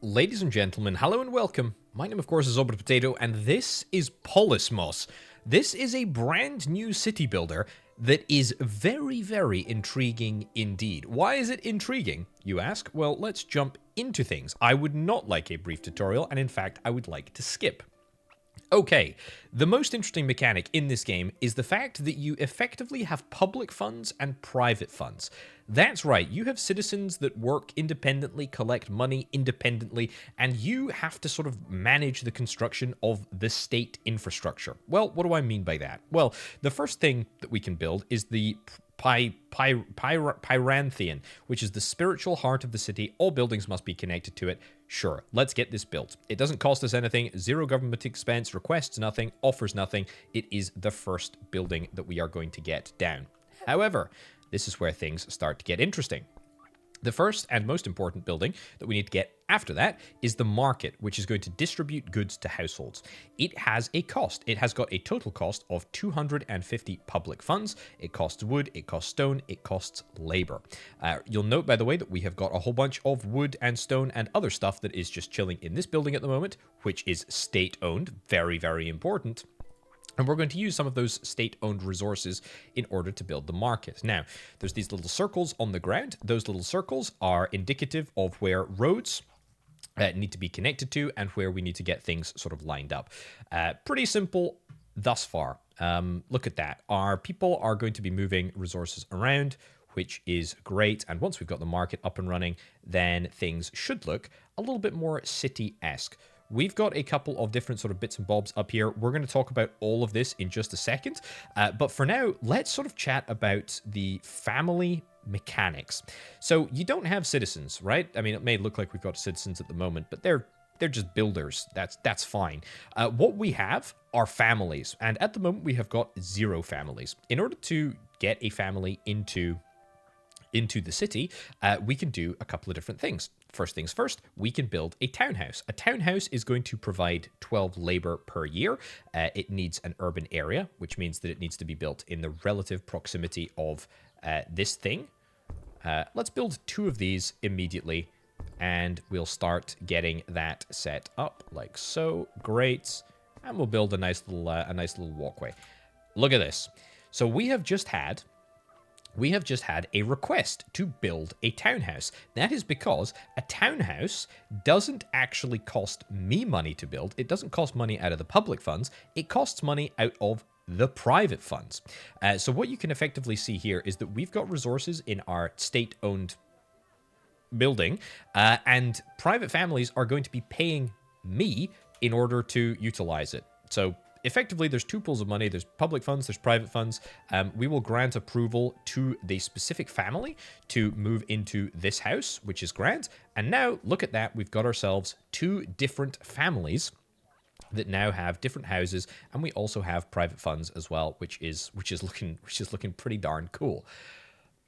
Ladies and gentlemen, hello and welcome. My name, of course, is Orbital Potato, and this is Polismos. This is a brand new city builder that is very, very intriguing indeed. Why is it intriguing, you ask? Well, let's jump into things. I would not like a brief tutorial, and in fact, I would like to skip. Okay, the most interesting mechanic in this game is the fact that you effectively have public funds and private funds. That's right, you have citizens that work independently, collect money independently, and you have to sort of manage the construction of the state infrastructure. Well, what do I mean by that? Well, the first thing that we can build is the Pyrantheon, which is the spiritual heart of the city. All buildings must be connected to it. Sure, let's get this built. It doesn't cost us anything, zero government expense, requests nothing, offers nothing. It is the first building that we are going to get down. However, this is where things start to get interesting. The first and most important building that we need to get after that is the market, which is going to distribute goods to households. It has a cost. It has got a total cost of 250 public funds. It costs wood, it costs stone, it costs labor. You'll note, by the way, that we have got a whole bunch of wood and stone and other stuff that is just chilling in this building at the moment, which is state-owned. Very, very important. And we're going to use some of those state-owned resources in order to build the market. Now, there's these little circles on the ground. Those little circles are indicative of where roads need to be connected to and where we need to get things sort of lined up. Pretty simple thus far. Look at that. Our people are going to be moving resources around, which is great. And once we've got the market up and running, then things should look a little bit more city-esque. We've got a couple of different sort of bits and bobs up here. We're going to talk about all of this in just a second. But for now, let's sort of chat about the family mechanics. So you don't have citizens, right? I mean, it may look like we've got citizens at the moment, but they're just builders. That's fine. What we have are families. And at the moment, we have got 0 families. In order to get a family into the city, we can do a couple of different things. First things first, we can build a townhouse. A townhouse is going to provide 12 labor per year. It needs an urban area, which means that it needs to be built in the relative proximity of this thing. Let's build 2 of these immediately, and we'll start getting that set up like so. Great. And we'll build a nice little walkway. Look at this. So we have just had a request to build a townhouse. That is because a townhouse doesn't actually cost me money to build. It doesn't cost money out of the public funds. It costs money out of the private funds. So what you can effectively see here is that we've got resources in our state-owned building, and private families are going to be paying me in order to utilize it. So effectively, there's 2 pools of money. There's public funds, there's private funds. We will grant approval to the specific family to move into this house, which is grand. And now, look at that. We've got ourselves 2 different families that now have different houses, and we also have private funds as well, which is looking pretty darn cool.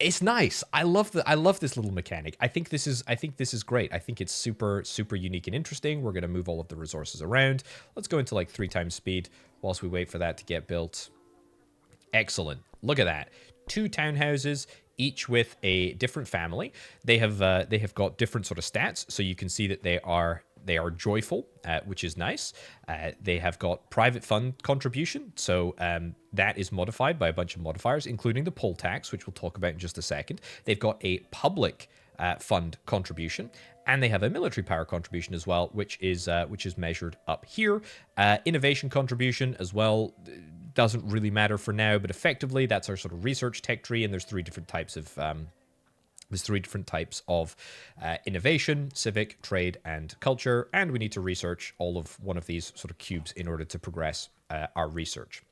It's nice. I love this little mechanic. I think this is great. I think it's super unique and interesting. We're going to move all of the resources around. Let's go into like 3 times speed whilst we wait for that to get built. Excellent. Look at that. 2 townhouses, each with a different family. They have got different sort of stats, so you can see that they are joyful, which is nice. They have got private fund contribution, so that is modified by a bunch of modifiers, including the poll tax, which we'll talk about in just a second. They've got a public fund contribution, and they have a military power contribution as well, which is measured up here. Innovation contribution as well doesn't really matter for now, but effectively that's our sort of research tech tree, and there's 3 different types of innovation, civic, trade, and culture, and we need to research all of one of these sort of cubes in order to progress our research.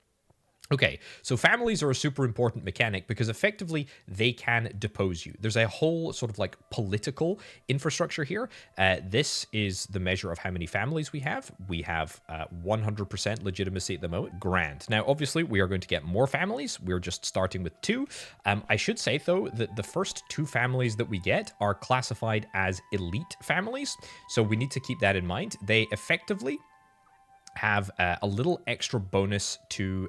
Okay, so families are a super important mechanic because effectively they can depose you. There's a whole sort of like political infrastructure here. This is the measure of how many families we have. We have 100% legitimacy at the moment. Grand. Now, obviously, we are going to get more families. We're just starting with 2. I should say, though, that the first 2 families that we get are classified as elite families. So we need to keep that in mind. They effectively have a little extra bonus to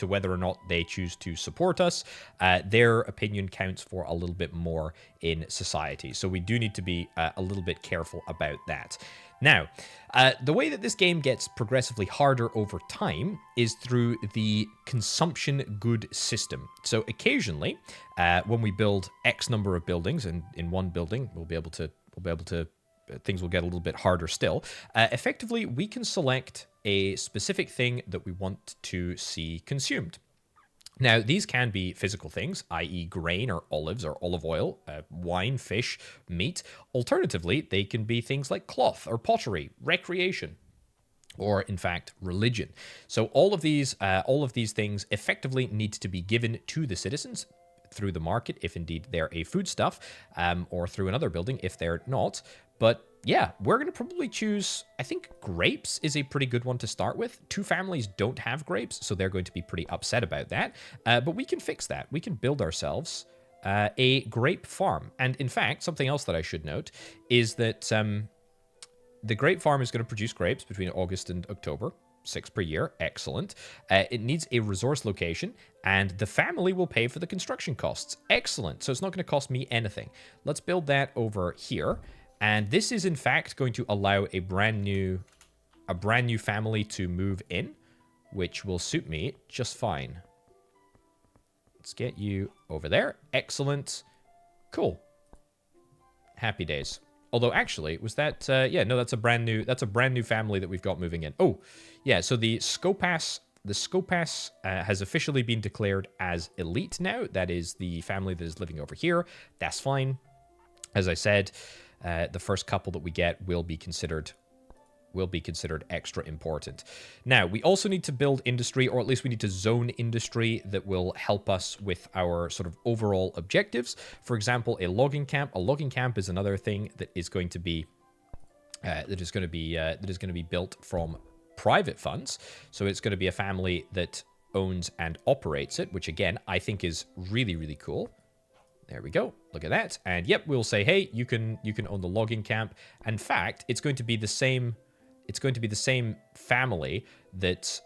whether or not they choose to support us. Their opinion counts for a little bit more in society, so we do need to be a little bit careful about that. Now, the way that this game gets progressively harder over time is through the consumption good system. So occasionally, when we build X number of buildings, and in one building we'll be able to things will get a little bit harder still. Effectively, we can select a specific thing that we want to see consumed. Now, these can be physical things, i.e. grain or olives or olive oil, wine, fish, meat. Alternatively, they can be things like cloth or pottery, recreation, or in fact, religion. So all of these things effectively need to be given to the citizens through the market, if indeed they're a foodstuff, or through another building if they're not. But yeah, we're going to probably choose, I think grapes is a pretty good one to start with. Two families don't have grapes, so they're going to be pretty upset about that. But we can fix that. We can build ourselves a grape farm. And in fact, something else that I should note is that the grape farm is going to produce grapes between August and October. 6 per year. Excellent. It needs a resource location, and the family will pay for the construction costs. Excellent. So it's not going to cost me anything. Let's build that over here. And this is in fact going to allow a brand new family to move in, which will suit me just fine. Let's get you over there. Excellent. Cool. Happy days. Although actually, was that yeah, no, that's a brand new family that we've got moving in. Oh, yeah, so the Skopas has officially been declared as elite now. That is the family that is living over here. That's fine. As I said, the first couple that we get will be considered extra important. Now, we also need to build industry, or at least we need to zone industry that will help us with our sort of overall objectives. For example, a logging camp. A logging camp is another thing that is going to be built from private funds. So it's going to be a family that owns and operates it, which again I think is really, really cool. There we go. Look at that. And yep, we'll say, hey, you can own the logging camp. In fact, it's going to be the same. It's going to be the same family that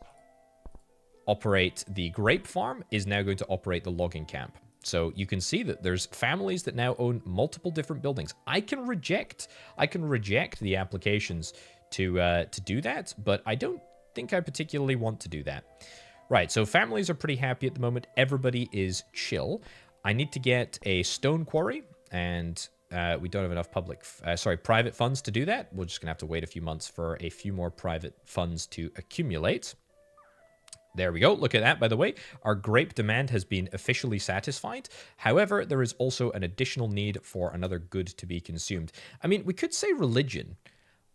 operate the grape farm is now going to operate the logging camp. So you can see that there's families that now own multiple different buildings. I can reject the applications to do that, but I don't think I particularly want to do that. Right, so families are pretty happy at the moment. Everybody is chill. I need to get a stone quarry, and we don't have enough private funds to do that. We're just going to have to wait a few months for a few more private funds to accumulate. There we go. Look at that, by the way. Our grape demand has been officially satisfied. However, there is also an additional need for another good to be consumed. I mean, we could say religion.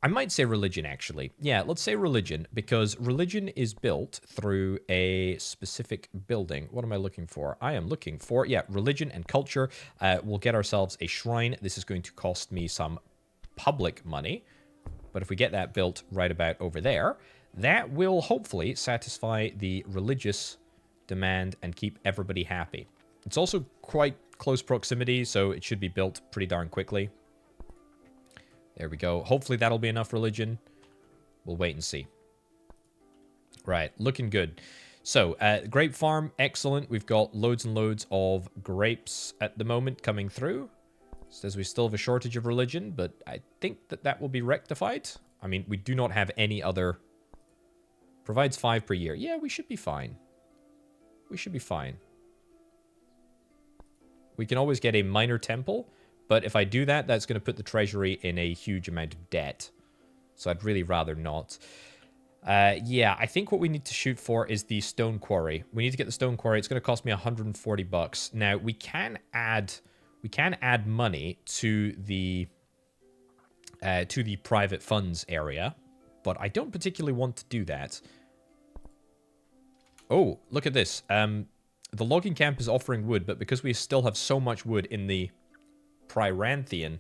I might say religion, actually. Yeah, let's say religion, because religion is built through a specific building. What am I looking for? I am looking for, yeah, religion and culture. We'll get ourselves a shrine. This is going to cost me some public money. But if we get that built right about over there, that will hopefully satisfy the religious demand and keep everybody happy. It's also quite close proximity, so it should be built pretty darn quickly. There we go. Hopefully that'll be enough religion. We'll wait and see. Right, looking good. So, grape farm, excellent. We've got loads and loads of grapes at the moment coming through. Says we still have a shortage of religion, but I think that will be rectified. I mean, we do not have any other... Provides 5 per year. Yeah, we should be fine. We should be fine. We can always get a minor temple, but if I do that, that's going to put the treasury in a huge amount of debt. So I'd really rather not. Yeah, I think what we need to shoot for is the stone quarry. We need to get the stone quarry. It's going to cost me 140 bucks. Now, we can add money to the private funds area, but I don't particularly want to do that. Oh, look at this. The logging camp is offering wood, but because we still have so much wood in the Pyranthian,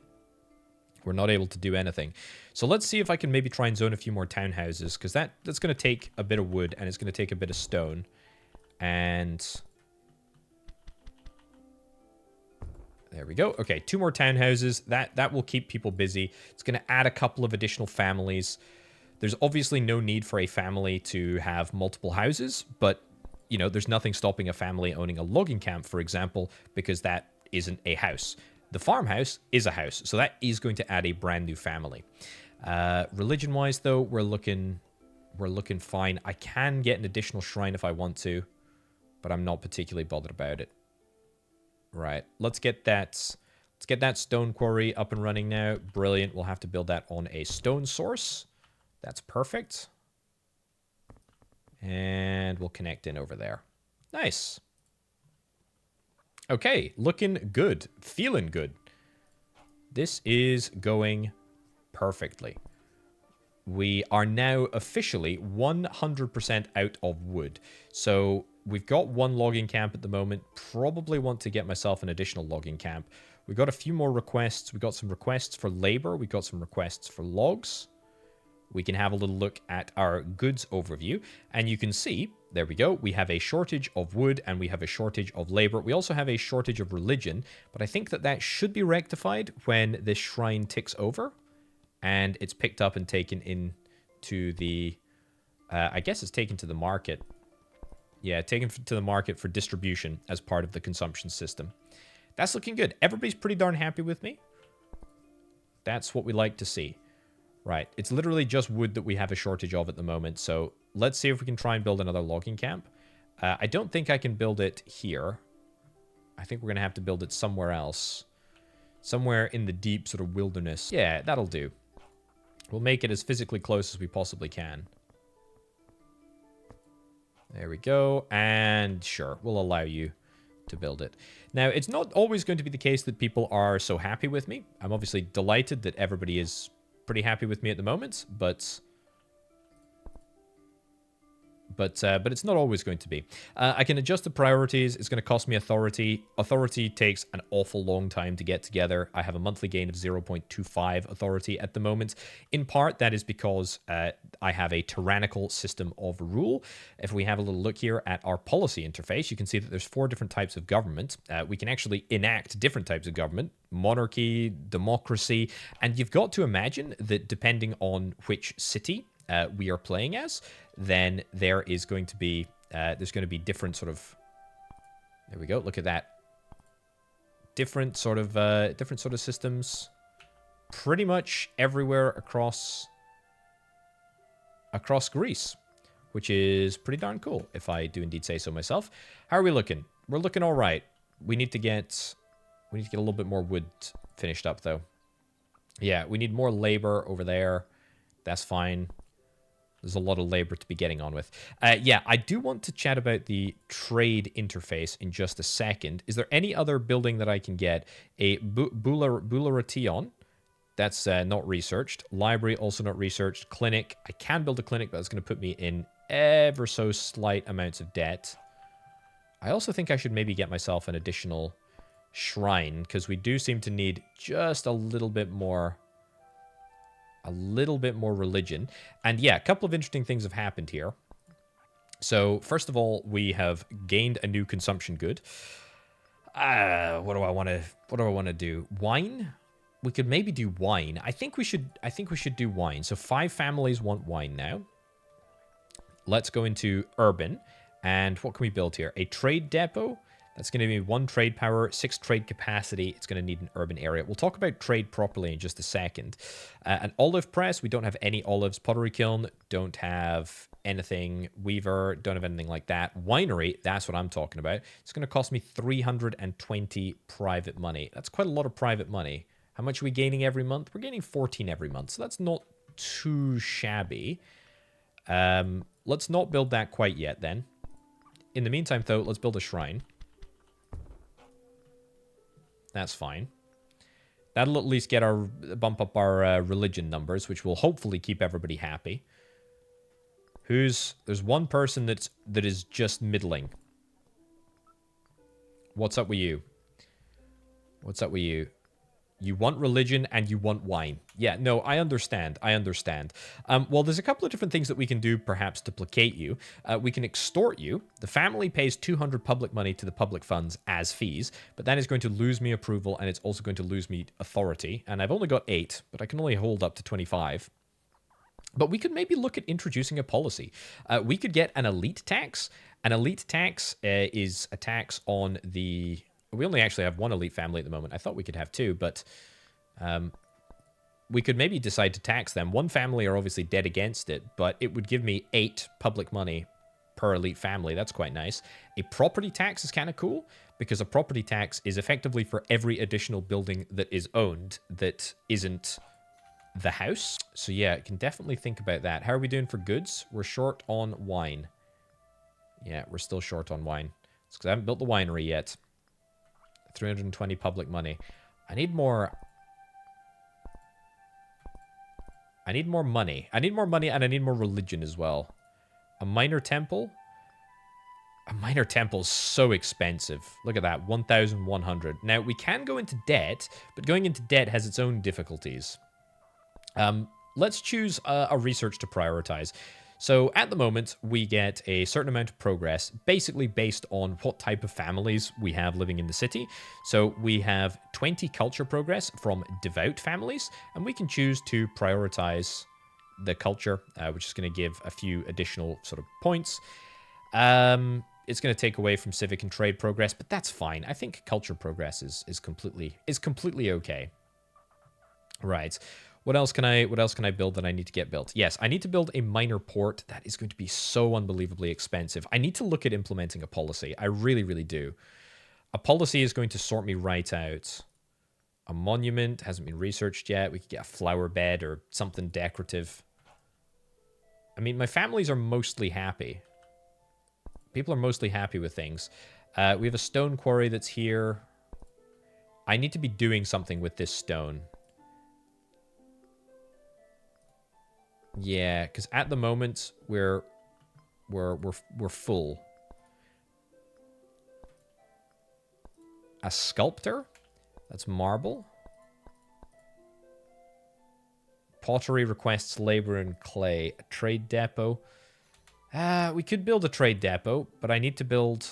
we're not able to do anything. So let's see if I can maybe try and zone a few more townhouses, because that's going to take a bit of wood, and it's going to take a bit of stone. And... there we go. Okay, 2 more townhouses. That will keep people busy. It's going to add a couple of additional families. There's obviously no need for a family to have multiple houses, but, you know, there's nothing stopping a family owning a logging camp, for example, because that isn't a house. The farmhouse is a house, so that is going to add a brand new family. Religion-wise, though, we're looking fine. I can get an additional shrine if I want to, but I'm not particularly bothered about it. Right, let's get that stone quarry up and running now. Brilliant. We'll have to build that on a stone source. That's perfect. And we'll connect in over there. Nice. Okay, looking good. Feeling good. This is going perfectly. We are now officially 100% out of wood. So we've got one logging camp at the moment. Probably want to get myself an additional logging camp. We've got a few more requests. We got some requests for labor. We got some requests for logs. We can have a little look at our goods overview. And you can see, there we go, we have a shortage of wood and we have a shortage of labor. We also have a shortage of religion. But I think that that should be rectified when this shrine ticks over. And it's picked up and taken into the... I guess it's taken to the market. Yeah, taken to the market for distribution as part of the consumption system. That's looking good. Everybody's pretty darn happy with me. That's what we like to see. Right, it's literally just wood that we have a shortage of at the moment. So let's see if we can try and build another logging camp. I don't think I can build it here. I think we're going to have to build it somewhere else. Somewhere in the deep sort of wilderness. Yeah, that'll do. We'll make it as physically close as we possibly can. There we go. And sure, we'll allow you to build it. Now, it's not always going to be the case that people are so happy with me. I'm obviously delighted that everybody is pretty happy with me at the moment, but it's not always going to be. I can adjust the priorities. It's going to cost me authority. Authority takes an awful long time to get together. I have a monthly gain of 0.25 authority at the moment. In part, that is because I have a tyrannical system of rule. If we have a little look here at our policy interface, you can see that there's 4 different types of government. We can actually enact different types of government. Monarchy, democracy, and you've got to imagine that depending on which city we are playing as, then there is going to be there's going to be different sort of, there we go, look at that, different sort of systems pretty much everywhere across Greece, which is pretty darn cool, if I do indeed say so myself. How are we looking? We're looking all right. We need to get a little bit more wood finished up, though. Yeah, we need more labor over there. That's fine. There's a lot of labor to be getting on with. Yeah, I do want to chat about the trade interface in just a second. Is there any other building that I can get? A Bouleration. That's not researched. Library, also not researched. Clinic. I can build a clinic, but that's going to put me in ever so slight amounts of debt. I also think I should maybe get myself an additional shrine, because we do seem to need just a little bit more religion. And yeah, a couple of interesting things have happened here. So first of all, we have gained a new consumption good. What do I want to do? Wine? We could maybe do wine. I think we should do wine. So 5 families want wine now. Let's go into urban. And what can we build here? A trade depot. That's going to be 1 trade power, 6 trade capacity. It's going to need an urban area. We'll talk about trade properly in just a second. An olive press. We don't have any olives. Pottery kiln. Don't have anything. Weaver. Don't have anything like that. Winery. That's what I'm talking about. It's going to cost me 320 private money. That's quite a lot of private money. How much are we gaining every month? We're gaining 14 every month. So that's not too shabby. Let's not build that quite yet then. In the meantime, though, let's build a shrine. That's fine. That'll at least bump up our religion numbers, which will hopefully keep everybody happy. There's one person that is just middling. What's up with you? What's up with you? You want religion and you want wine. Yeah, no, I understand. I understand. Well, there's a couple of different things that we can do, perhaps, to placate you. We can extort you. The family pays 200 public money to the public funds as fees, but that is going to lose me approval, and it's also going to lose me authority. And I've only got 8, but I can only hold up to 25. But we could maybe look at introducing a policy. We could get an elite tax. An elite tax is a tax on the... We only actually have one elite family at the moment. I thought we could have two, but we could maybe decide to tax them. One family are obviously dead against it, but it would give me 8 public money per elite family. That's quite nice. A property tax is kind of cool, because a property tax is effectively for every additional building that is owned that isn't the house. So yeah, I can definitely think about that. How are we doing for goods? We're short on wine. Yeah, we're still short on wine. It's because I haven't built the winery yet. 320 public money. I need more... I need more money. I need more money, and I need more religion as well. A minor temple? A minor temple is so expensive. Look at that, 1,100. Now, we can go into debt, but going into debt has its own difficulties. Let's choose a research to prioritize. So at the moment, we get a certain amount of progress, basically based on what type of families we have living in the city. So we have 20 culture progress from devout families, and we can choose to prioritize the culture, which is going to give a few additional sort of points. It's going to take away from civic and trade progress, but that's fine. I think culture progress is completely okay. Right. What else can I build that I need to get built? Yes, I need to build a minor port. That is going to be so unbelievably expensive. I need to look at implementing a policy. I really, really do. A policy is going to sort me right out. A monument hasn't been researched yet. We could get a flower bed or something decorative. I mean, my families are mostly happy. People are mostly happy with things. We have a stone quarry that's here. I need to be doing something with this stone. Yeah, because at the moment we're full. A sculptor? That's marble. Pottery requests labor and clay. A trade depot. We could build a trade depot, but I need to build...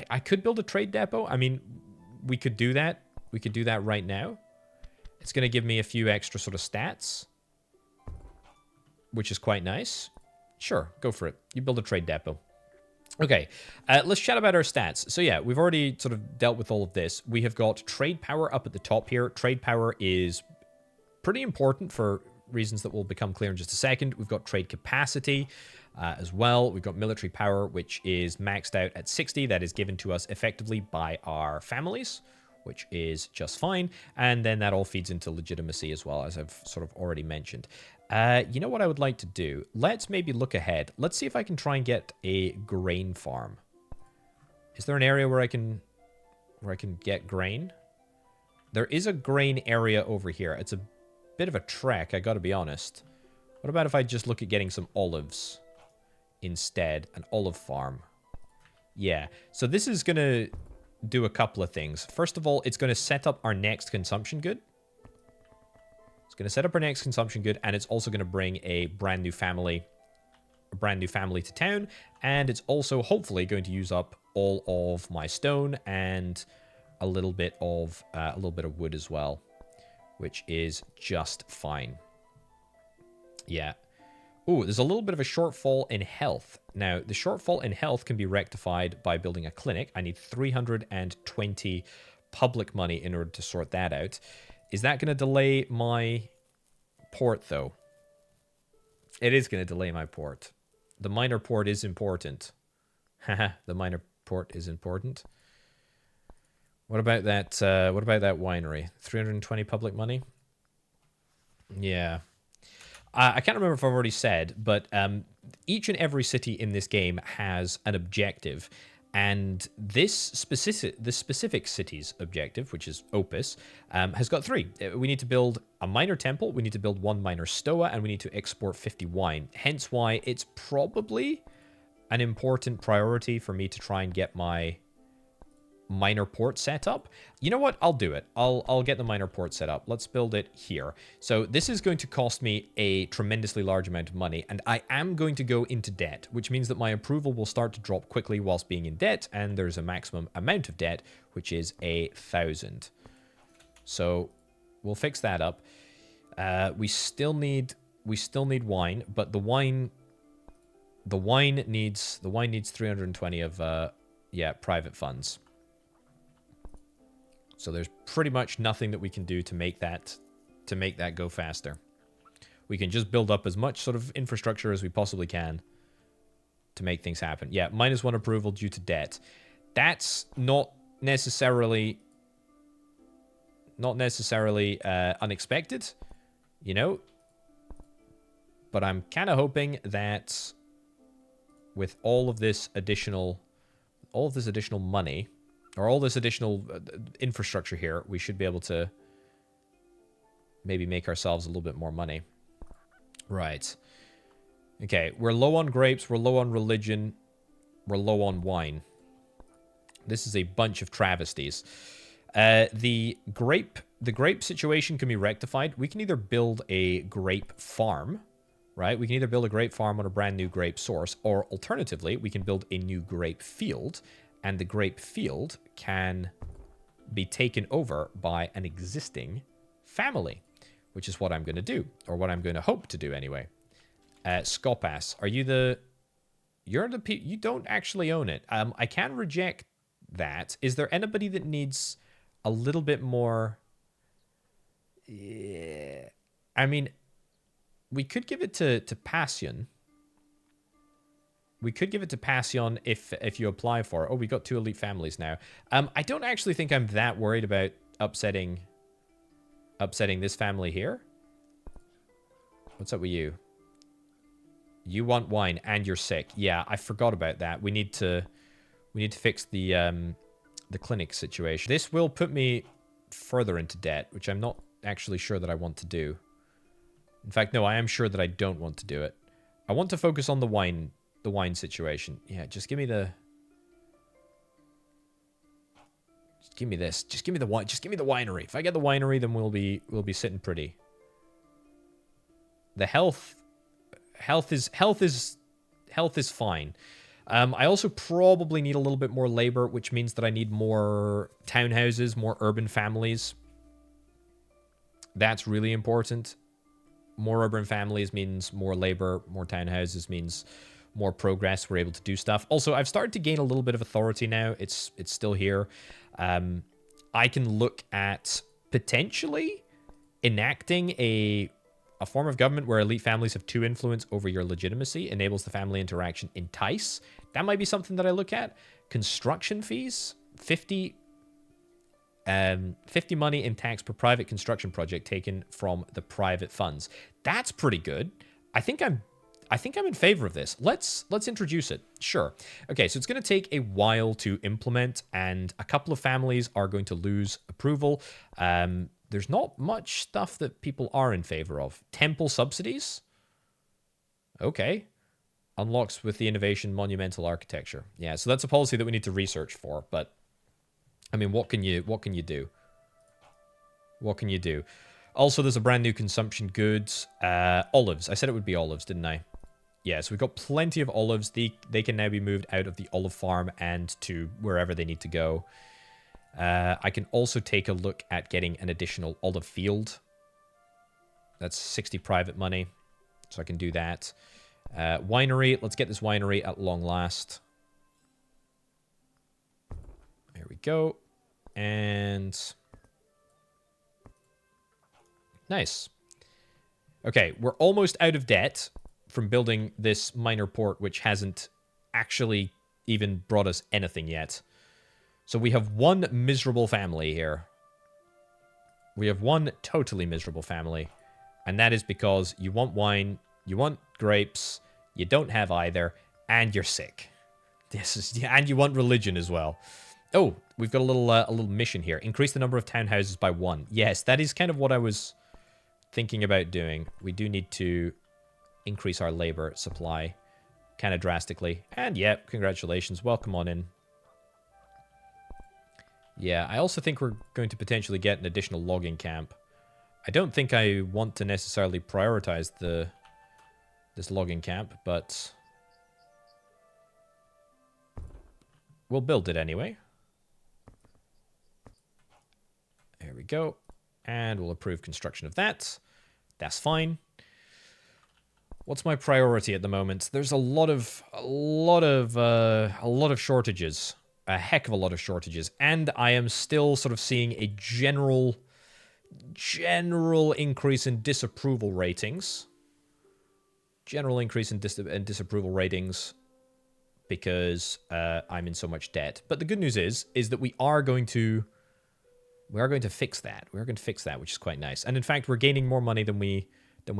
I could build a trade depot. I mean, we could do that. We could do that right now. It's going to give me a few extra sort of stats, which is quite nice. Sure, go for it. You build a trade depot. Okay, let's chat about our stats. So yeah, we've already sort of dealt with all of this. We have got trade power up at the top here. Trade power is pretty important for reasons that will become clear in just a second. We've got trade capacity as well. We've got military power, which is maxed out at 60. That is given to us effectively by our families, which is just fine. And then that all feeds into legitimacy as well, as I've sort of already mentioned. You know what I would like to do? Let's maybe look ahead. Let's see if I can try and get a grain farm. Is there an area where I can get grain? There is a grain area over here. It's a bit of a trek, I gotta be honest. What about if I just look at getting some olives instead? An olive farm. Yeah, so this is gonna do a couple of things. First of all, it's going to set up our next consumption good. It's going to set up our next consumption good, and it's also going to bring a brand new family to town, and it's also hopefully going to use up all of my stone and a little bit of wood as well, which is just fine. Yeah. Ooh, there's a little bit of a shortfall in health. Now, the shortfall in health can be rectified by building a clinic. I need 320 public money in order to sort that out. Is that going to delay my port, though? It is going to delay my port. The minor port is important. Haha, the minor port is important. What about that winery? 320 public money? Yeah. I can't remember if I've already said, but each and every city in this game has an objective, and the specific city's objective, which is Opus, has got 3. We need to build a minor temple, we need to build 1 minor stoa, and we need to export 50 wine. Hence why it's probably an important priority for me to try and get my minor port set up. You know what? I'll do it. I'll get the minor port set up. Let's build it here. So this is going to cost me a tremendously large amount of money, and I am going to go into debt, which means that my approval will start to drop quickly whilst being in debt, and there's a maximum amount of debt, which is 1,000. So We'll fix that up. We still need wine, but the wine needs 320 of private funds. So there's pretty much nothing that we can do to make that go faster. We can just build up as much sort of infrastructure as we possibly can to make things happen. Yeah, -1 approval due to debt. That's not necessarily unexpected, you know. But I'm kind of hoping that with all of this additional money, or all this additional infrastructure here, we should be able to maybe make ourselves a little bit more money. Right. Okay, we're low on grapes, we're low on religion, we're low on wine. This is a bunch of travesties. The grape situation can be rectified. We can either build a grape farm, right? We can either build a grape farm on a brand new grape source, or alternatively, we can build a new grape field, and the grape field can be taken over by an existing family, which is what I'm going to do, or what I'm going to hope to do anyway. Skopas, are you the... You don't actually own it. I can reject that. Is there anybody that needs a little bit more... Yeah. I mean, we could give it to Passion. We could give it to Passion if you apply for it. Oh, we got 2 elite families now. I don't actually think I'm that worried about upsetting this family here. What's up with you? You want wine and you're sick. Yeah, I forgot about that. We need to fix the clinic situation. This will put me further into debt, which I'm not actually sure that I want to do. In fact, no, I am sure that I don't want to do it. I want to focus on the wine situation. Yeah, just give me the... Just give me this. Just give me the wine. Just give me the winery. If I get the winery, then we'll be sitting pretty. The health is fine. I also probably need a little bit more labor, which means that I need more townhouses, more urban families. That's really important. More urban families means more labor. More townhouses means more progress. We're able to do stuff. Also, I've started to gain a little bit of authority now. It's still here. I can look at potentially enacting a form of government where elite families have 2 influence over your legitimacy, enables the family interaction, entice. That might be something that I look at. Construction fees, 50 money in tax per private construction project taken from the private funds. That's pretty good. I think I'm in favor of this. Let's introduce it. Sure. Okay, so it's going to take a while to implement, and a couple of families are going to lose approval. There's not much stuff that people are in favor of. Temple subsidies? Okay. Unlocks with the innovation monumental architecture. Yeah, so that's a policy that we need to research for, but I mean, what can you do? What can you do? Also, there's a brand new consumption goods. Olives. I said it would be olives, didn't I? Yeah, so we've got plenty of olives. They can now be moved out of the olive farm and to wherever they need to go. I can also take a look at getting an additional olive field. That's 60 private money, so I can do that. Winery. Let's get this winery at long last. There we go. And... nice. Okay, we're almost out of debt from building this minor port, which hasn't actually even brought us anything yet. So we have one miserable family here. We have one totally miserable family. And that is because you want wine, you want grapes, you don't have either, and you're sick. And you want religion as well. Oh, we've got a little mission here. Increase the number of townhouses by 1. Yes, that is kind of what I was thinking about doing. We do need to increase our labor supply kind of drastically. And yeah, congratulations. Welcome on in. Yeah, I also think we're going to potentially get an additional logging camp. I don't think I want to necessarily prioritize this logging camp, but we'll build it anyway. There we go. And we'll approve construction of that. That's fine. What's my priority at the moment? There's a lot of shortages. A heck of a lot of shortages. And I am still sort of seeing a general increase in disapproval ratings. General increase in disapproval ratings because I'm in so much debt. But the good news is that we are going to fix that. We're going to fix that, which is quite nice. And in fact, we're gaining more money than we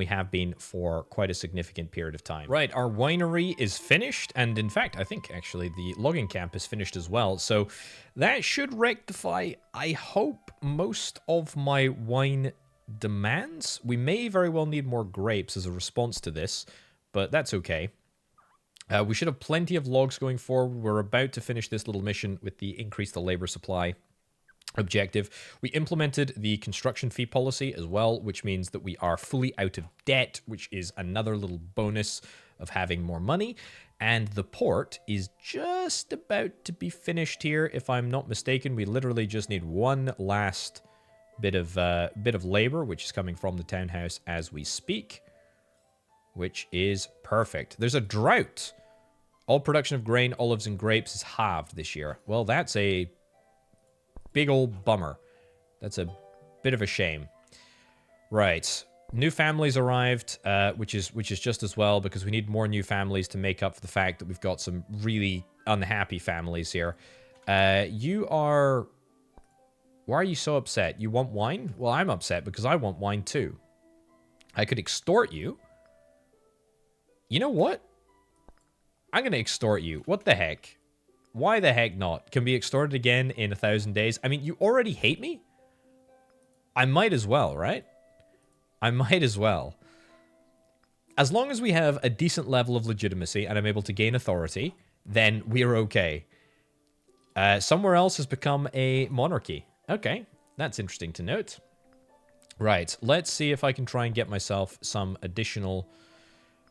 have been for quite a significant period of time. Right, our winery is finished, and in fact, I think actually the logging camp is finished as well. So that should rectify, I hope, most of my wine demands. We may very well need more grapes as a response to this, but that's okay. We should have plenty of logs going forward. We're about to finish this little mission with the increase the labor supply objective. We implemented the construction fee policy as well, which means that we are fully out of debt, which is another little bonus of having more money. And the port is just about to be finished here, if I'm not mistaken. We literally just need one last bit of labor, which is coming from the townhouse as we speak, which is perfect. There's a drought. All production of grain, olives, and grapes is halved this year. Well, that's a big old bummer. That's a bit of a shame. Right. New families arrived, which is just as well, because we need more new families to make up for the fact that we've got some really unhappy families here. You are... Why are you so upset? You want wine? Well, I'm upset because I want wine too. I could extort you. You know what? I'm going to extort you. What the heck? Why the heck not? Can be extorted again in 1,000 days. I mean, you already hate me? I might as well, right? I might as well. As long as we have a decent level of legitimacy and I'm able to gain authority, then we're okay. Somewhere else has become a monarchy. Okay, that's interesting to note. Right, let's see if I can try and get myself some additional...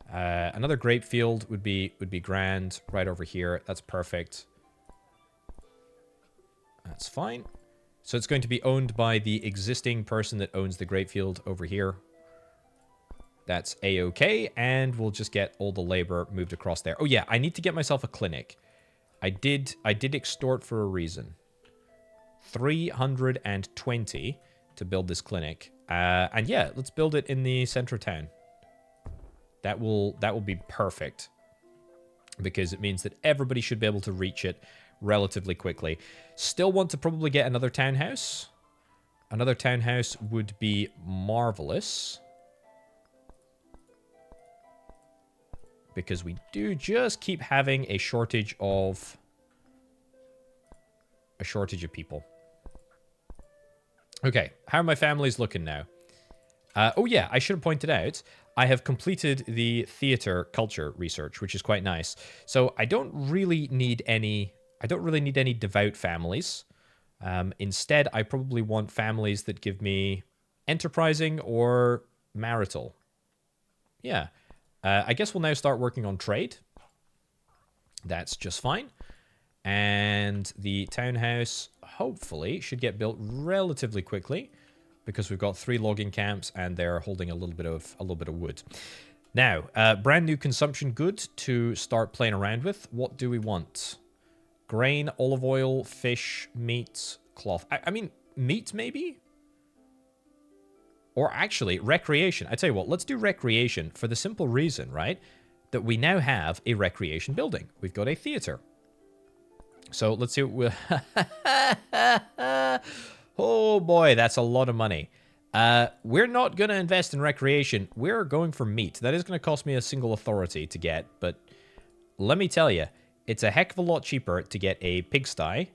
another grape field would be grand right over here. That's perfect. That's fine. So it's going to be owned by the existing person that owns the grape field over here. That's a-okay, and we'll just get all the labor moved across there. Oh yeah, I need to get myself a clinic. I did extort for a reason. 320 to build this clinic. And yeah, let's build it in the center of town. That will be perfect, because it means that everybody should be able to reach it relatively quickly. Still want to probably get another townhouse. Another townhouse would be marvelous, because we do just keep having a shortage of people. Okay, how are my families looking now? Oh yeah, I should have pointed out, I have completed the theater culture research, which is quite nice. So I don't really need any devout families. Instead, I probably want families that give me enterprising or marital. Yeah. I guess we'll now start working on trade. That's just fine. And the townhouse, hopefully, should get built relatively quickly, because we've got 3 logging camps and they're holding a little bit of wood. Now, brand new consumption good to start playing around with. What do we want? Grain, olive oil, fish, meat, cloth. I mean, meat maybe? Or actually, recreation. I tell you what, let's do recreation for the simple reason, right, that we now have a recreation building. We've got a theater. So let's see what we'll... Oh boy, that's a lot of money. We're not going to invest in recreation. We're going for meat. That is going to cost me a single authority to get, but let me tell you, it's a heck of a lot cheaper to get a pigsty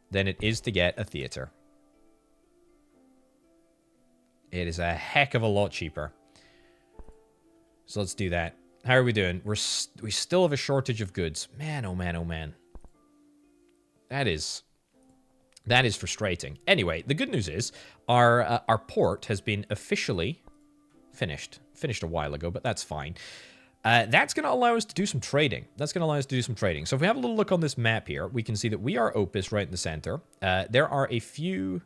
than it is to get a theater. It is a heck of a lot cheaper. So let's do that. How are we doing? We still have a shortage of goods. Man, oh man, oh man. That is frustrating. Anyway, the good news is our port has been officially finished. Finished a while ago, but that's fine. That's going to allow us to do some trading. So if we have a little look on this map here, we can see that we are Opus right in the center. There are a few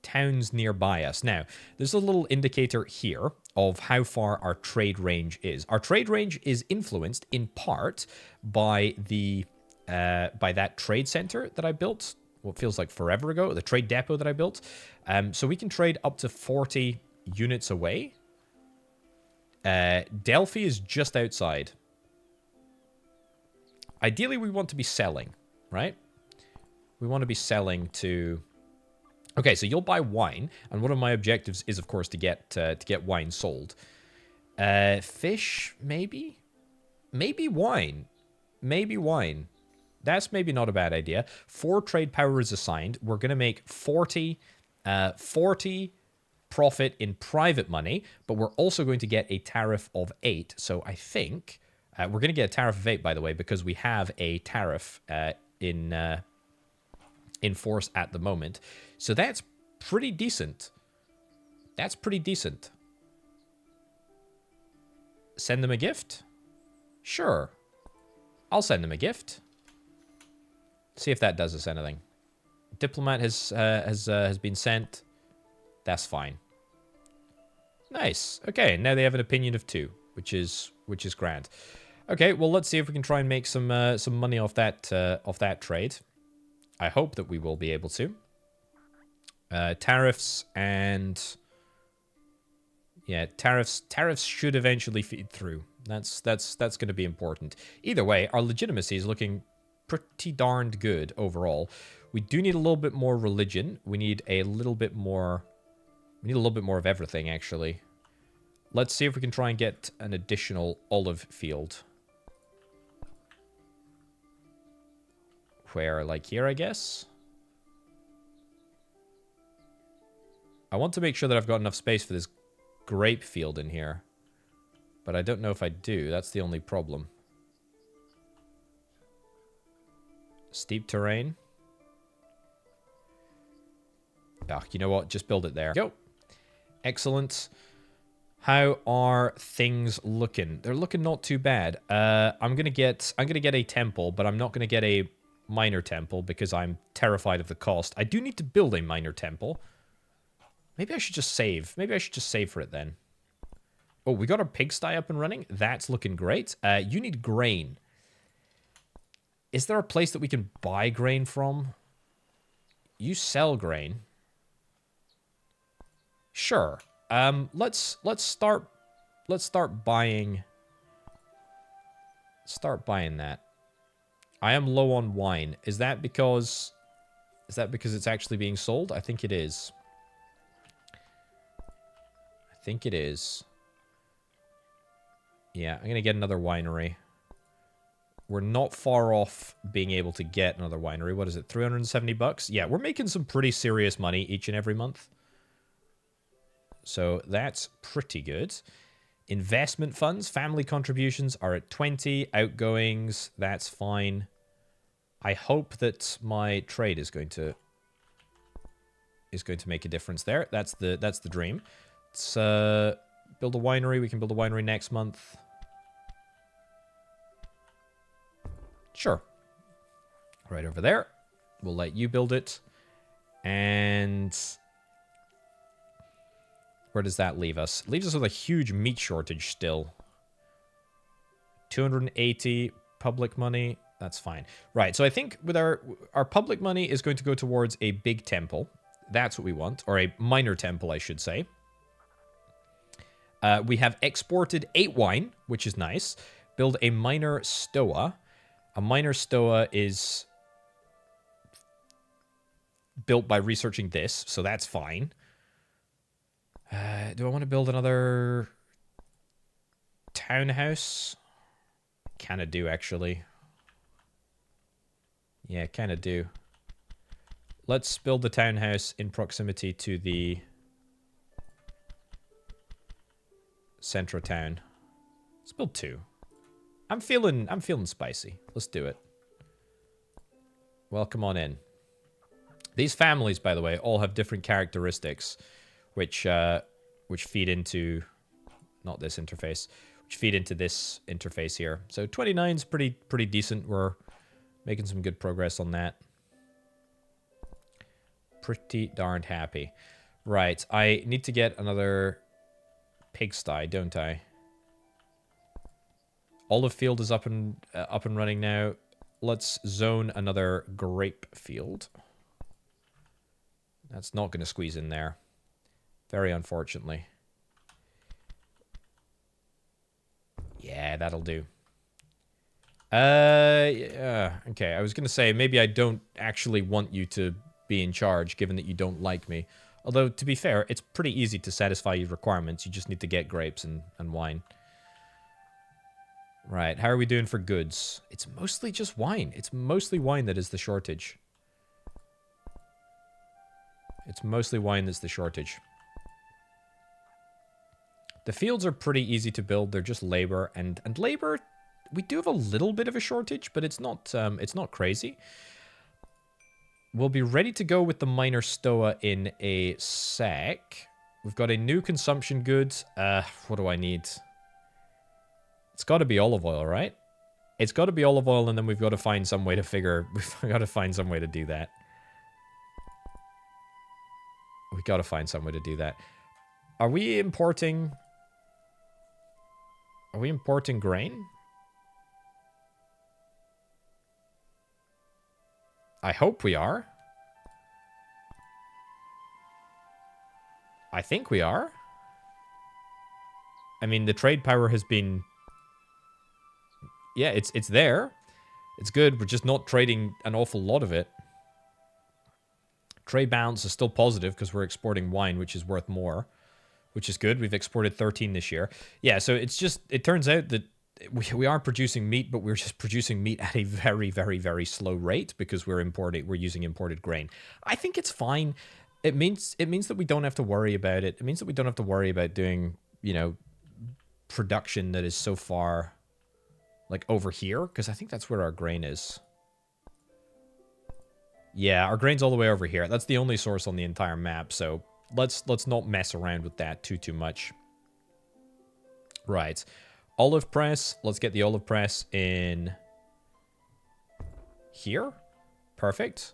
towns nearby us. Now, there's a little indicator here of how far our trade range is. Our trade range is influenced in part by the by that trade center that I built. What feels like forever ago, the trade depot that I built. So we can trade up to 40 units away. Delphi is just outside. Ideally, we want to be selling, right? We want to be selling to... Okay, so you'll buy wine, and one of my objectives is, of course, to get wine sold. Fish, maybe? Maybe wine. Maybe wine. That's maybe not a bad idea. 4 trade power is assigned. We're going to make 40 profit in private money, but we're also going to get a tariff of 8. So I think we're going to get a tariff of 8, by the way, because we have a tariff in force at the moment. So that's pretty decent. That's pretty decent. Send them a gift? Sure. I'll send them a gift. See if that does us anything. Diplomat has been sent. That's fine. Nice. Okay, now they have an opinion of 2, which is grand. Okay, well let's see if we can try and make some money off that trade. I hope that we will be able to. Tariffs and yeah, tariffs should eventually feed through. That's going to be important. Either way, our legitimacy is looking pretty darned good overall. We do need a little bit more religion. We need a little bit more... We need a little bit more of everything, actually. Let's see if we can try and get an additional olive field. Where, like here, I guess? I want to make sure that I've got enough space for this grape field in here. But I don't know if I do. That's the only problem. Steep terrain. Ah, you know what? Just build it there. Go. Excellent. How are things looking? They're looking not too bad. I'm gonna get a temple, but I'm not gonna get a minor temple because I'm terrified of the cost. I do need to build a minor temple. Maybe I should just save. Maybe I should just save for it then. Oh, we got our pigsty up and running. That's looking great. You need grain. Is there a place that we can buy grain from? You sell grain. Sure. Let's start buying. Start buying that. I am low on wine. Is that because it's actually being sold? I think it is. I think it is. Yeah, I'm gonna get another winery. We're not far off being able to get another winery. What is it, 370 bucks? Yeah, we're making some pretty serious money each and every month. So that's pretty good. Investment funds, family contributions are at 20. Outgoings, that's fine. I hope that my trade is going to make a difference there. That's the dream. Let's build a winery. We can build a winery next month. Sure. Right over there. We'll let you build it. And where does that leave us? It leaves us with a huge meat shortage still. 280 public money. That's fine. Right, so I think with our public money is going to go towards a big temple. That's what we want. Or a minor temple, I should say. We have exported 8 wine, which is nice. Build a minor stoa. A minor stoa is built by researching this, so that's fine. Do I want to build another townhouse? Kind of do, actually. Yeah, kind of do. Let's build the townhouse in proximity to the center of town. Let's build 2. I'm feeling spicy. Let's do it. Welcome on in. These families, by the way, all have different characteristics, which feed into not this interface, which feed into this interface here. So 29 is pretty decent. We're making some good progress on that. Pretty darned happy. Right, I need to get another pigsty, don't I? Olive field is up and running now. Let's zone another grape field. That's not going to squeeze in there. Very unfortunately. Yeah, that'll do. Yeah, okay. I was going to say, maybe I don't actually want you to be in charge, given that you don't like me. Although, to be fair, it's pretty easy to satisfy your requirements. You just need to get grapes and wine. Right, how are we doing for goods? It's mostly just wine. It's mostly wine that is the shortage. It's mostly wine that's the shortage. The fields are pretty easy to build. They're just labor, and labor, we do have a little bit of a shortage, but it's not crazy. We'll be ready to go with the minor stoa in a sec. We've got a new consumption good. What do I need? It's got to be olive oil, right? It's got to be olive oil, and then we've got to find some way to we've got to find some way to do that. We got to find some way to do that. Are we importing grain? I hope we are. I think we are. I mean, the trade power has been... Yeah, it's there. It's good. We're just not trading an awful lot of it. Trade balance is still positive because we're exporting wine, which is worth more, which is good. We've exported 13 this year. Yeah, so it's just... It turns out that we are producing meat, but we're just producing meat at a very, very, very slow rate because we're using imported grain. I think it's fine. It means that we don't have to worry about it. It means that we don't have to worry about doing, you know, production that is so far... Like over here, because I think that's where our grain is. Yeah, our grain's all the way over here. That's the only source on the entire map, so let's not mess around with that too much. Right. Olive press. Let's get the olive press in here. Perfect.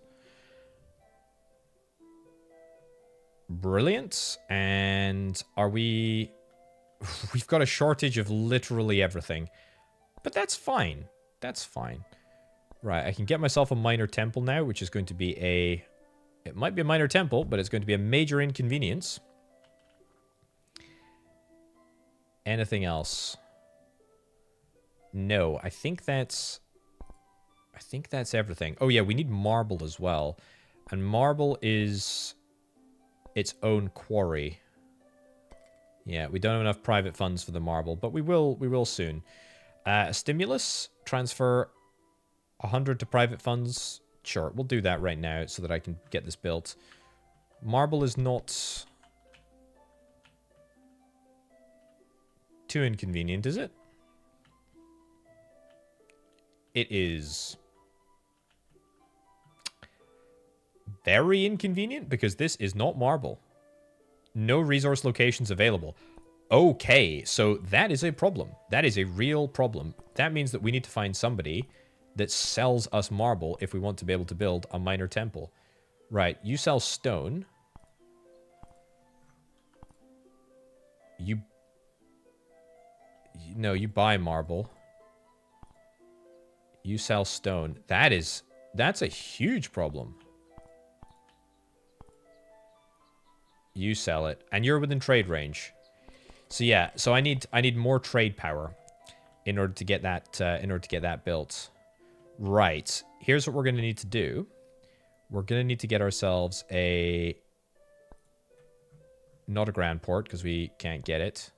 Brilliant. And are we... We've got a shortage of literally everything. But that's fine. That's fine. Right, I can get myself a minor temple now, which is going to be a... It might be a minor temple, but it's going to be a major inconvenience. Anything else? No, I think that's everything. Oh yeah, we need marble as well. And marble is its own quarry. Yeah, we don't have enough private funds for the marble, but we will soon. Stimulus, transfer 100 to private funds. Sure, we'll do that right now so that I can get this built. Marble is not too inconvenient, is it? It is very inconvenient because this is not marble. No resource locations available. Okay, so that is a problem. That is a real problem. That means that we need to find somebody that sells us marble if we want to be able to build a minor temple. Right, you sell stone. No, you buy marble. You sell stone. That's a huge problem. You sell it, and you're within trade range. So yeah, so I need more trade power in order to get that built. Right. Here's what we're going to need to do. We're going to need to get ourselves not a grand port because we can't get it.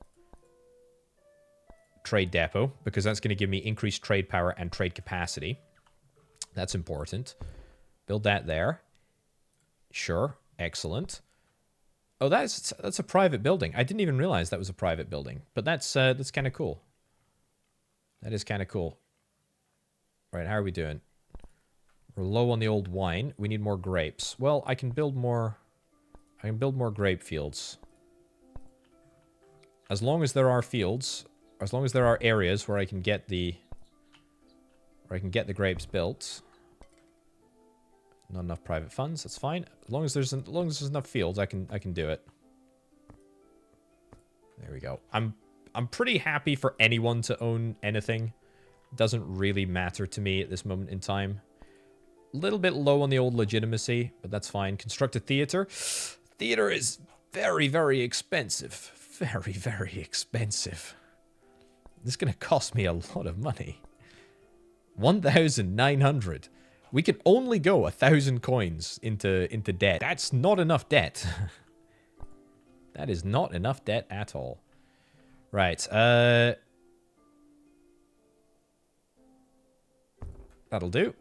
Trade depot, because that's going to give me increased trade power and trade capacity. That's important. Build that there. Sure. Excellent. Oh, that's a private building. I didn't even realize that was a private building. But that's kind of cool. That is kind of cool. Right, how are we doing? We're low on the old wine. We need more grapes. Well, I can build more grape fields. As long as there are fields, as long as there are areas where I can get the grapes built. Not enough private funds. That's fine. As long as there's enough fields, I can do it. There we go. I'm pretty happy for anyone to own anything. Doesn't really matter to me at this moment in time. A little bit low on the old legitimacy, but that's fine. Construct a theater. Theater is very, very expensive. Very, very expensive. This is going to cost me a lot of money. 1,900. We can only go 1,000 coins into debt. That's not enough debt. That is not enough debt at all. Right. That'll do.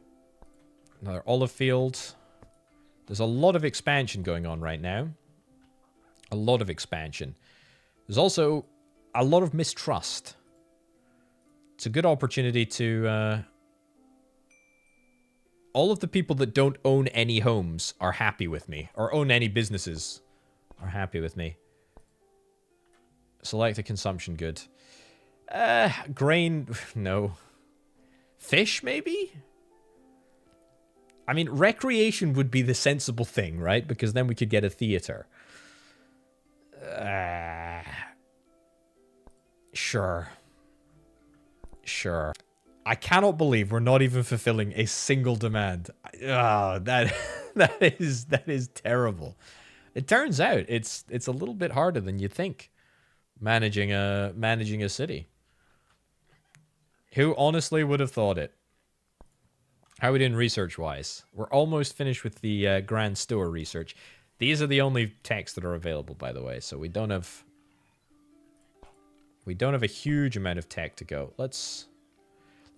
Another olive field. There's a lot of expansion going on right now. A lot of expansion. There's also a lot of mistrust. It's a good opportunity to... all of the people that don't own any homes are happy with me. Or own any businesses are happy with me. Select a consumption good. Grain... No. Fish, maybe? I mean, recreation would be the sensible thing, right? Because then we could get a theater. Sure. Sure. I cannot believe we're not even fulfilling a single demand. That is terrible. It turns out it's a little bit harder than you think managing a city. Who honestly would have thought it? How are we doing research-wise? We're almost finished with the Grand Store research. These are the only texts that are available, by the way, so we don't have a huge amount of tech to go. Let's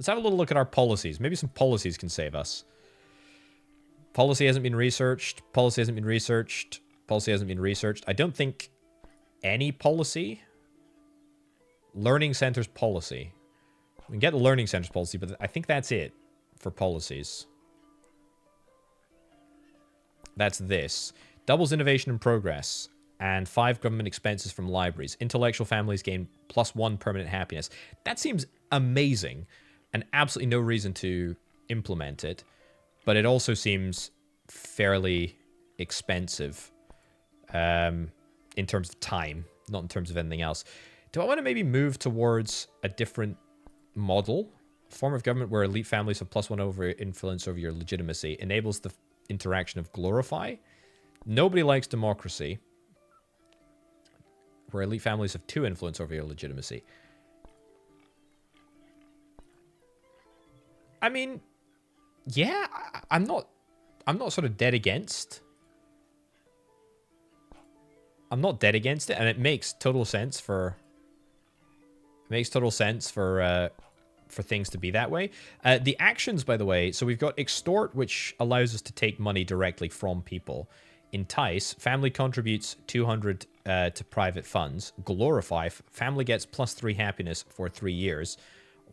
have a little look at our policies. Maybe some policies can save us. Policy hasn't been researched. Policy hasn't been researched. Policy hasn't been researched. I don't think any policy. Learning centers policy. We can get the learning centers policy, but I think that's it for policies. That's this. Doubles innovation and progress. And 5 government expenses from libraries. Intellectual families gain +1 permanent happiness. That seems amazing. And absolutely no reason to implement it. But it also seems fairly expensive. In terms of time. Not in terms of anything else. Do I want to maybe move towards a different model? Form of government where elite families have +1 over influence over your legitimacy. Enables the interaction of glorify. Nobody likes democracy. Where elite families have 2 influence over your legitimacy. I mean, yeah, I'm not sort of dead against. I'm not dead against it, and it makes total sense for things to be that way. The actions, by the way, so we've got extort, which allows us to take money directly from people. Entice, family contributes 200 to private funds. Glorify, family gets +3 happiness for 3 years.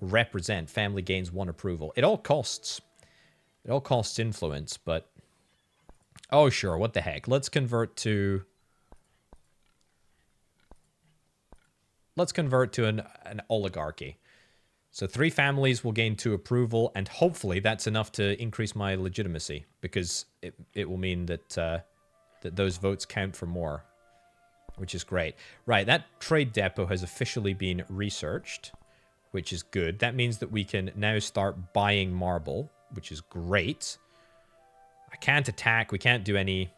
Represent, family gains 1 approval. It all costs influence, but oh sure, what the heck? Let's convert to an oligarchy. So 3 families will gain 2 approval, and hopefully that's enough to increase my legitimacy, because it will mean that that those votes count for more, which is great. Right, that trade depot has officially been researched, which is good. That means that we can now start buying marble, which is great. I can't attack. We can't do any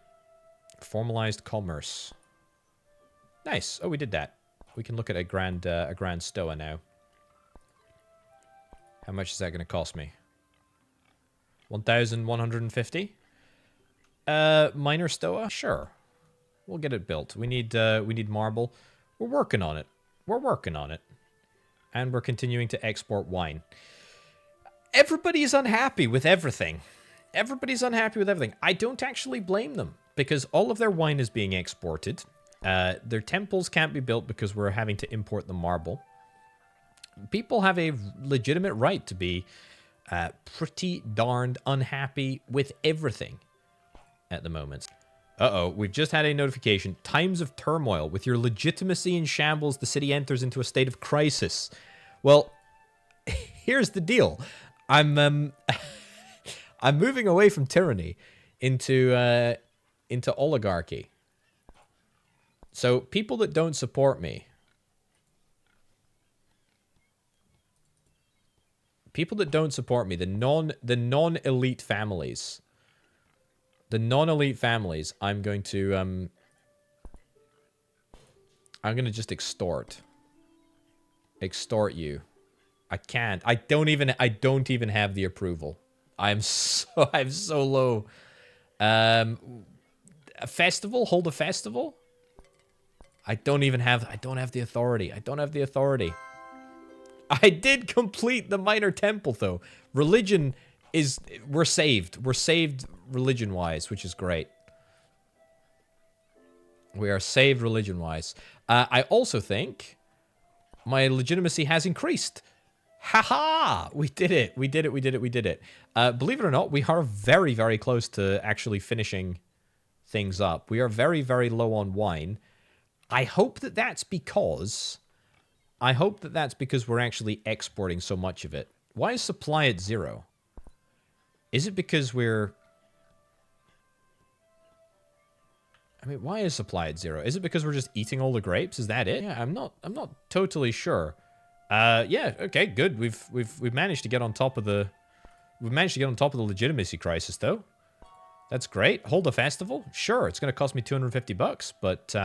formalized commerce. Nice. Oh, we did that. We can look at a grand stoa now. How much is that going to cost me? 1,150? Minor stoa? Sure. We'll get it built. We need marble. We're working on it. We're working on it. And we're continuing to export wine. Everybody's unhappy with everything. Everybody's unhappy with everything. I don't actually blame them, because all of their wine is being exported. Their temples can't be built because we're having to import the marble. People have a legitimate right to be pretty darned unhappy with everything at the moment. Uh-oh, we've just had a notification. Times of turmoil. With your legitimacy in shambles, the city enters into a state of crisis. Well, here's the deal. I'm moving away from tyranny into oligarchy. So people that don't support me, the non-elite families, I'm going to just extort you. I can't. I don't even have the approval. I'm so low. A festival? Hold a festival? I don't have the authority. I did complete the minor temple though. Religion is, we're saved. We're saved religion-wise, which is great. We are saved religion-wise. I also think my legitimacy has increased. Haha! We did it. Believe it or not, we are very, very close to actually finishing things up. We are very, very low on wine. I hope that that's because we're actually exporting so much of it. Why is supply at 0? Is it because we're... I mean, why is supply at 0? Is it because we're just eating all the grapes? Is that it? Yeah, I'm not totally sure. Yeah, okay, good. We've managed to get on top of the legitimacy crisis though. That's great. Hold a festival? Sure, it's going to cost me $250, but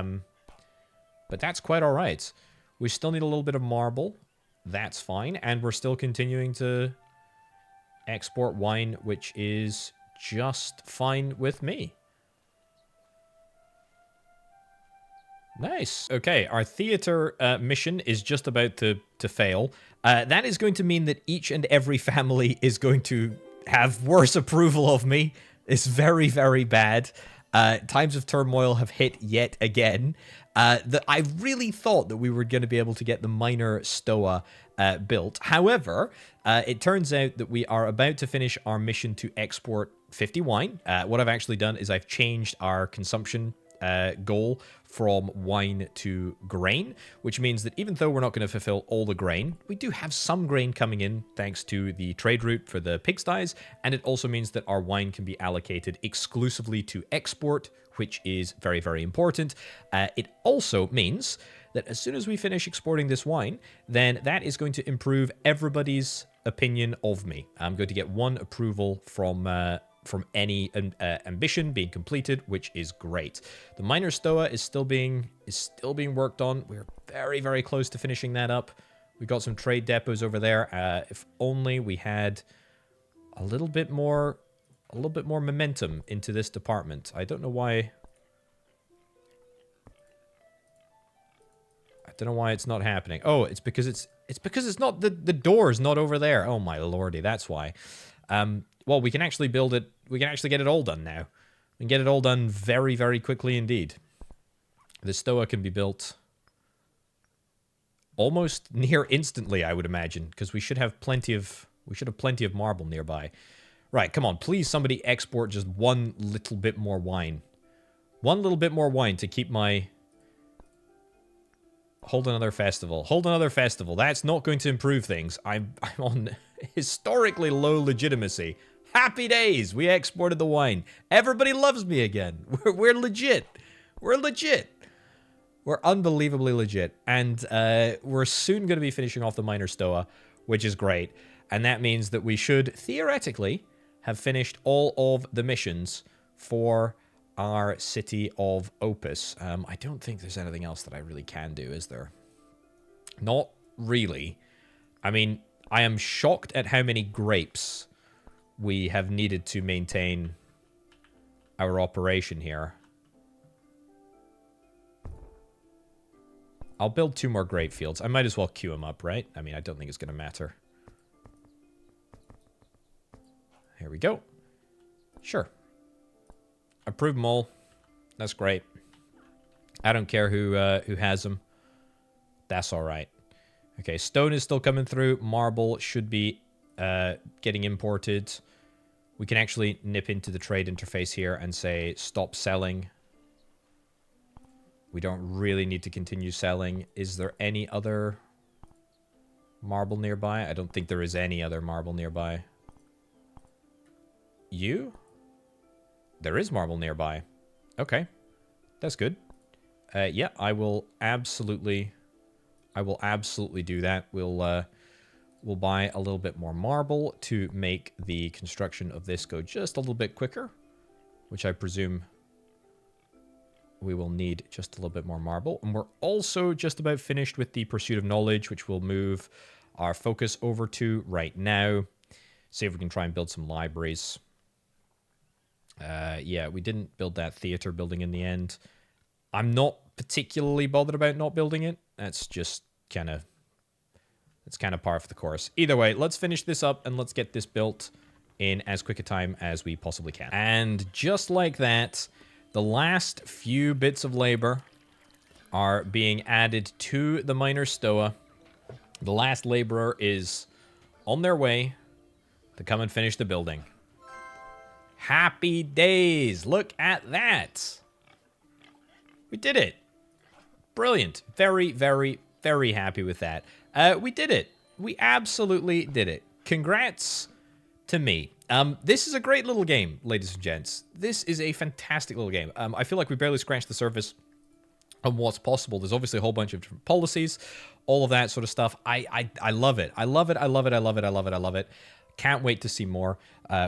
that's quite all right. We still need a little bit of marble. That's fine, and we're still continuing to export wine, which is just fine with me. Nice. Okay, our theater mission is just about to fail. That is going to mean that each and every family is going to have worse approval of me. It's very, very bad. Times of turmoil have hit yet again. I really thought that we were going to be able to get the minor stoa built. However, it turns out that we are about to finish our mission to export 50 wine. What I've actually done is I've changed our consumption goal from wine to grain, which means that even though we're not going to fulfill all the grain, we do have some grain coming in thanks to the trade route for the pigsties, and it also means that our wine can be allocated exclusively to export, which is very, very important. It also means that as soon as we finish exporting this wine, then that is going to improve everybody's opinion of me. I'm going to get one approval from any ambition being completed, which is great. The minor stoa is still being worked on. We're very, very close to finishing that up. We've got some trade depots over there. If only we had a little bit more momentum into this department. I don't know why. I don't know why it's not happening. Oh, it's because it's not the door's not over there. Oh my lordy, that's why. Well, we can actually build it. We can actually get it all done now. We can get it all done very, very quickly indeed. The stoa can be built almost near instantly, I would imagine, because we should have plenty of marble nearby. Right, come on, please somebody export just one little bit more wine. One little bit more wine to keep my... Hold another festival. Hold another festival. That's not going to improve things. I'm on historically low legitimacy. Happy days! We exported the wine. Everybody loves me again. We're legit. We're legit. We're unbelievably legit. And we're soon going to be finishing off the minor stoa, which is great. And that means that we should, theoretically, have finished all of the missions for our city of Opus. I don't think there's anything else that I really can do, is there? Not really. I mean, I am shocked at how many grapes we have needed to maintain our operation here. I'll build 2 more grape fields. I might as well queue them up, right? I mean, I don't think it's going to matter. Here we go. Sure. Approve them all. That's great. I don't care who has them. That's all right. Okay, stone is still coming through. Marble should be getting imported. We can actually nip into the trade interface here and say stop selling. We don't really need to continue selling. Is there any other marble nearby? I don't think there is any other marble nearby. You? There is marble nearby. Okay. That's good. Yeah, I will absolutely do that. We'll buy a little bit more marble to make the construction of this go just a little bit quicker, which I presume we will need just a little bit more marble. And we're also just about finished with the pursuit of knowledge, which we'll move our focus over to right now. See if we can try and build some libraries. Yeah, we didn't build that theater building in the end. I'm not particularly bothered about not building it. That's just kind of... It's kind of par for the course. Either way, let's finish this up and let's get this built in as quick a time as we possibly can. And just like that, the last few bits of labor are being added to the miner's stoa. The last laborer is on their way to come and finish the building. Happy days! Look at that! We did it! Brilliant. Very, very, very happy with that. We did it. We absolutely did it. Congrats to me. This is a great little game, ladies and gents. This is a fantastic little game. I feel like we barely scratched the surface on what's possible. There's obviously a whole bunch of different policies, all of that sort of stuff. I love it. I love it. I love it. I love it. I love it. I love it. Can't wait to see more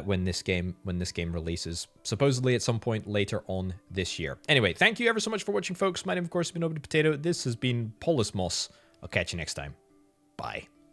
when this game releases, supposedly at some point later on this year. Anyway, thank you ever so much for watching, folks. My name, of course, has been Orbital Potato. This has been Polismos. I'll catch you next time. Bye.